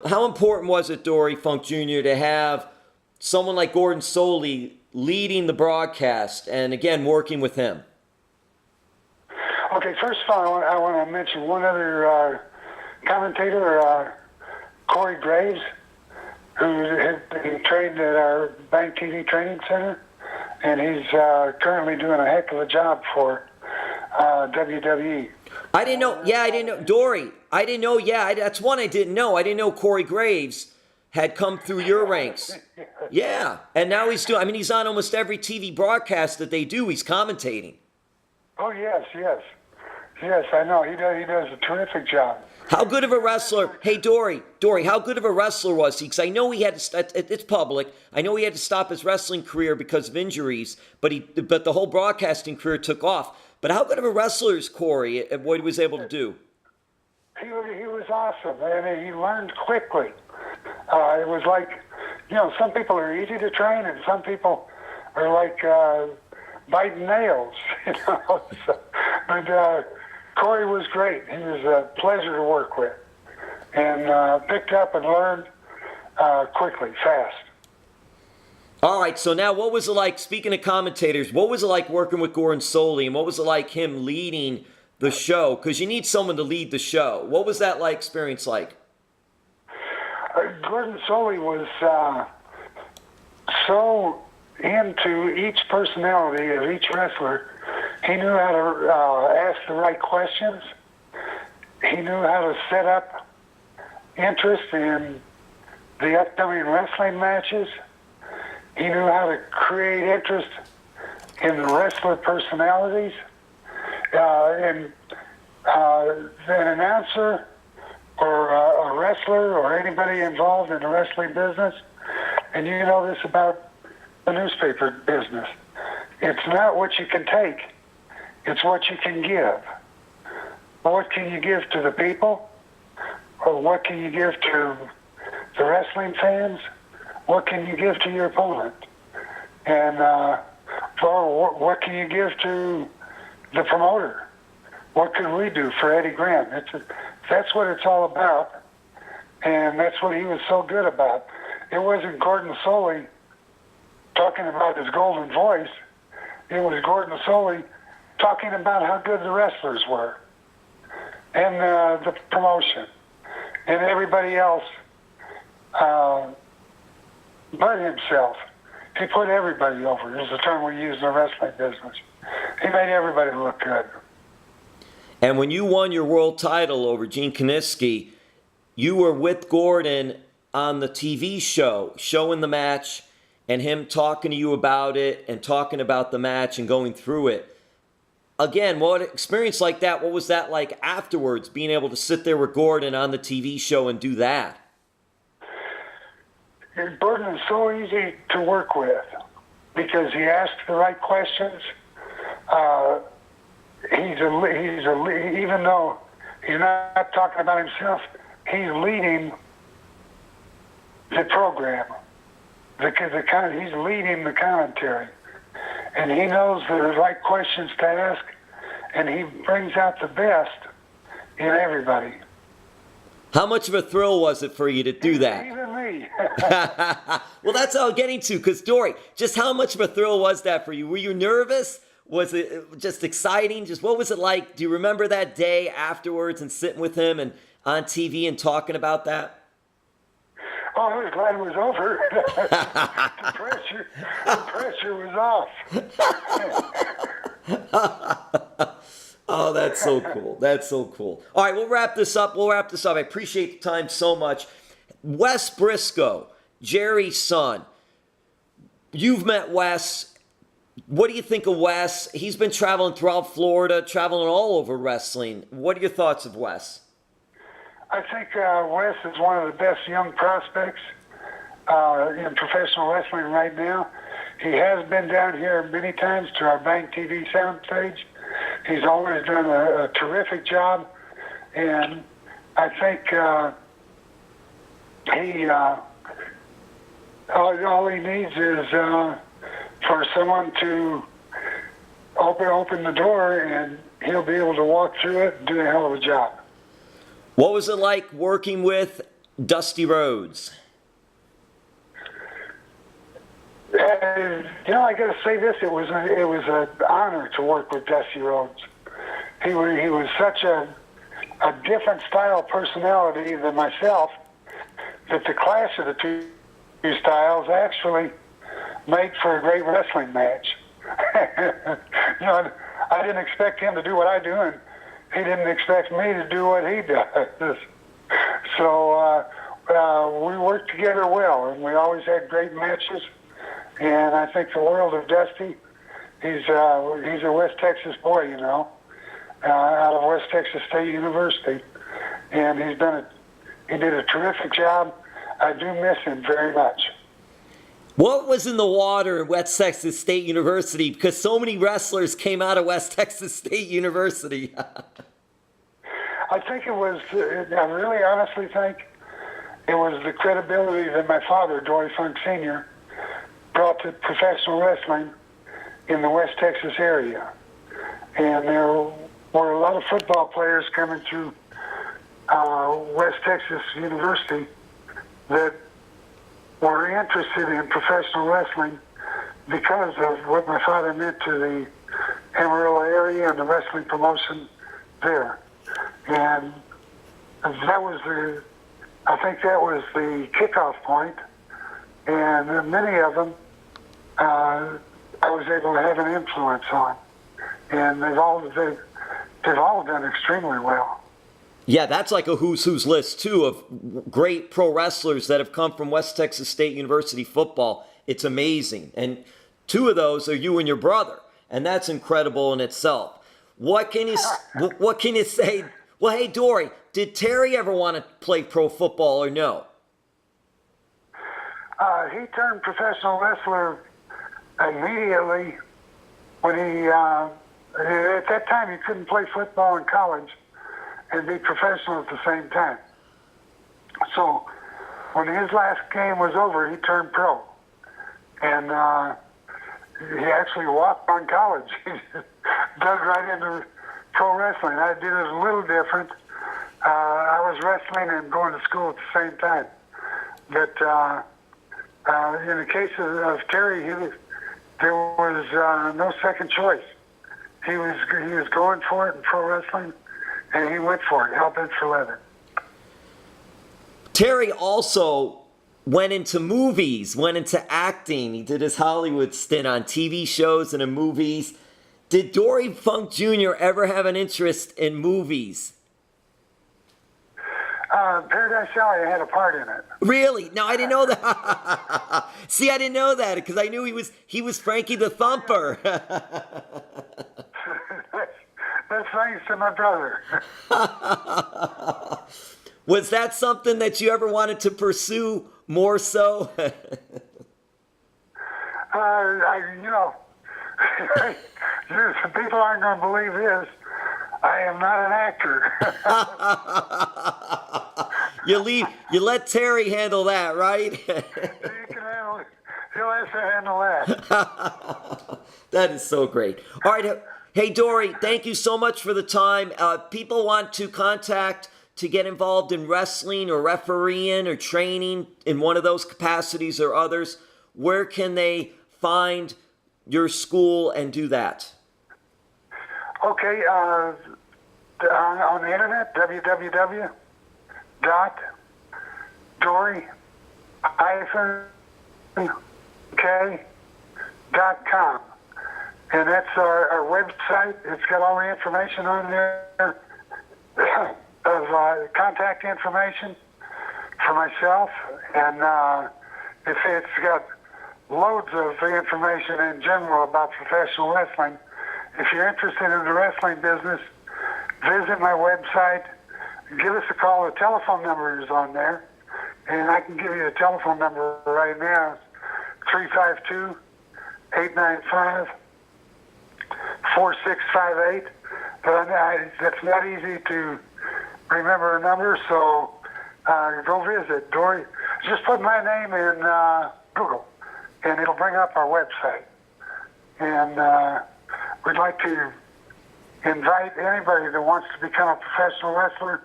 how important was it, Dory Funk Jr., to have someone like Gordon Solie leading the broadcast and, again, working with him? Okay, first of all, I want to mention one other commentator, Corey Graves, who had been trained at our Bank TV Training Center, and he's currently doing a heck of a job for WWE. I didn't know. Yeah, I didn't know. Dory, I didn't know. Yeah, that's one I didn't know. I didn't know Corey Graves had come through your ranks. Yeah, and now he's doing. I mean, he's on almost every TV broadcast that they do. He's commentating. Oh yes, I know. He does a terrific job. How good of a wrestler? Hey, Dory, how good of a wrestler was he? Because I know he had to. It's public. I know he had to stop his wrestling career because of injuries, but the whole broadcasting career took off. But how good of a wrestler is Corey at what he was able to do? He was awesome, and he learned quickly. It was like, some people are easy to train, and some people are like biting nails, So, but Corey was great. He was a pleasure to work with, and picked up and learned quickly, fast. All right, so now what was it like, speaking of commentators, what was it like working with Gordon Solie, and what was it like him leading the show? Because you need someone to lead the show. What was that experience like? Gordon Solie was so into each personality of each wrestler. He knew how to ask the right questions. He knew how to set up interest in the upcoming wrestling matches. He knew how to create interest in the wrestler personalities. And an announcer or a wrestler or anybody involved in the wrestling business, and you know this about the newspaper business, it's not what you can take, it's what you can give. What can you give to the people? Or what can you give to the wrestling fans? What can you give to your opponent? And what can you give to the promoter? What can we do for Eddie Grant? That's what it's all about, and that's what he was so good about. It wasn't Gordon Solie talking about his golden voice. It was Gordon Solie talking about how good the wrestlers were, and the promotion, and everybody else but himself. He put everybody over, is the term we use in the wrestling business. He made everybody look good. And when you won your world title over Gene Kiniski, you were with Gordon on the TV show, showing the match, and him talking to you about it and talking about the match and going through it. Again, what experience like that, what was that like afterwards, being able to sit there with Gordon on the TV show and do that? Gordon is so easy to work with because he asks the right questions. Even though he's not talking about himself, he's leading the program. He's leading the commentary, and he knows the right questions to ask, and he brings out the best in everybody. How much of a thrill was it for you to do that? Even me. Well, that's all I'm getting to, because Dory, just how much of a thrill was that for you? Were you nervous? Was it just exciting? Just what was it like? Do you remember that day afterwards and sitting with him and on TV and talking about that? Oh, I was glad it was over. the pressure was off. Oh, that's so cool. That's so cool. All right, we'll wrap this up. I appreciate the time so much. Wes Brisco, Jerry's son. You've met Wes. What do you think of Wes? He's been traveling throughout Florida, traveling all over wrestling. What are your thoughts of Wes? I think Wes is one of the best young prospects in professional wrestling right now. He has been down here many times to our Bank TV soundstage. He's always done a terrific job, and I think all he needs is for someone to open the door, and he'll be able to walk through it and do a hell of a job. What was it like working with Dusty Rhodes? I got to say this: it was an honor to work with Dusty Rhodes. He was such a different style personality than myself that the clash of the two styles actually made for a great wrestling match. I didn't expect him to do what I do, and he didn't expect me to do what he does. So we worked together well, and we always had great matches. And I think the world of Dusty. He's a West Texas boy, out of West Texas State University, and he did a terrific job. I do miss him very much. What was in the water in West Texas State University? Because so many wrestlers came out of West Texas State University. I think it was, I really honestly think it was the credibility that my father, Dory Funk Sr., brought to professional wrestling in the West Texas area. And there were a lot of football players coming through West Texas University that were interested in professional wrestling because of what my father meant to the Amarillo area and the wrestling promotion there. And I think that was the kickoff point. And many of them I was able to have an influence on. And they've all done extremely well. Yeah, that's like a who's list, too, of great pro wrestlers that have come from West Texas State University football. It's amazing. And two of those are you and your brother, and that's incredible in itself. What can you say? Well, hey, Dory, did Terry ever want to play pro football or no? He turned professional wrestler immediately when at that time he couldn't play football in college and be professional at the same time. So when his last game was over, he turned pro. And he actually walked on college. He dug right into pro wrestling. I did it a little different. I was wrestling and going to school at the same time. But in the case of Terry, there was no second choice. He was going for it in pro wrestling, and he went for it, hell bent for leather. Terry also went into movies, went into acting. He did his Hollywood stint on TV shows and in movies. Did Dory Funk Jr. ever have an interest in movies? Paradise Alley, I had a part in it. Really? No, I didn't know that. See, I didn't know that because I knew he was Frankie the Thumper. That's thanks to my brother. Was that something that you ever wanted to pursue more so? People aren't going to believe this. I am not an actor. You let Terry handle that, right? He can handle it. He'll have to handle that. That is so great. All right. Hey, Dory, thank you so much for the time. People want to contact to get involved in wrestling or refereeing or training in one of those capacities or others. Where can they find your school and do that? Okay, on the internet, www.dory-k.com. And that's our website. It's got all the information on there of contact information for myself. And it's got loads of information in general about professional wrestling. If you're interested in the wrestling business, visit my website. Give us a call. The telephone number is on there. And I can give you the telephone number right now. It's 352-895-4658. But that's not easy to remember a number, so go visit. Dory, just put my name in Google, and it'll bring up our website. And we'd like to invite anybody that wants to become a professional wrestler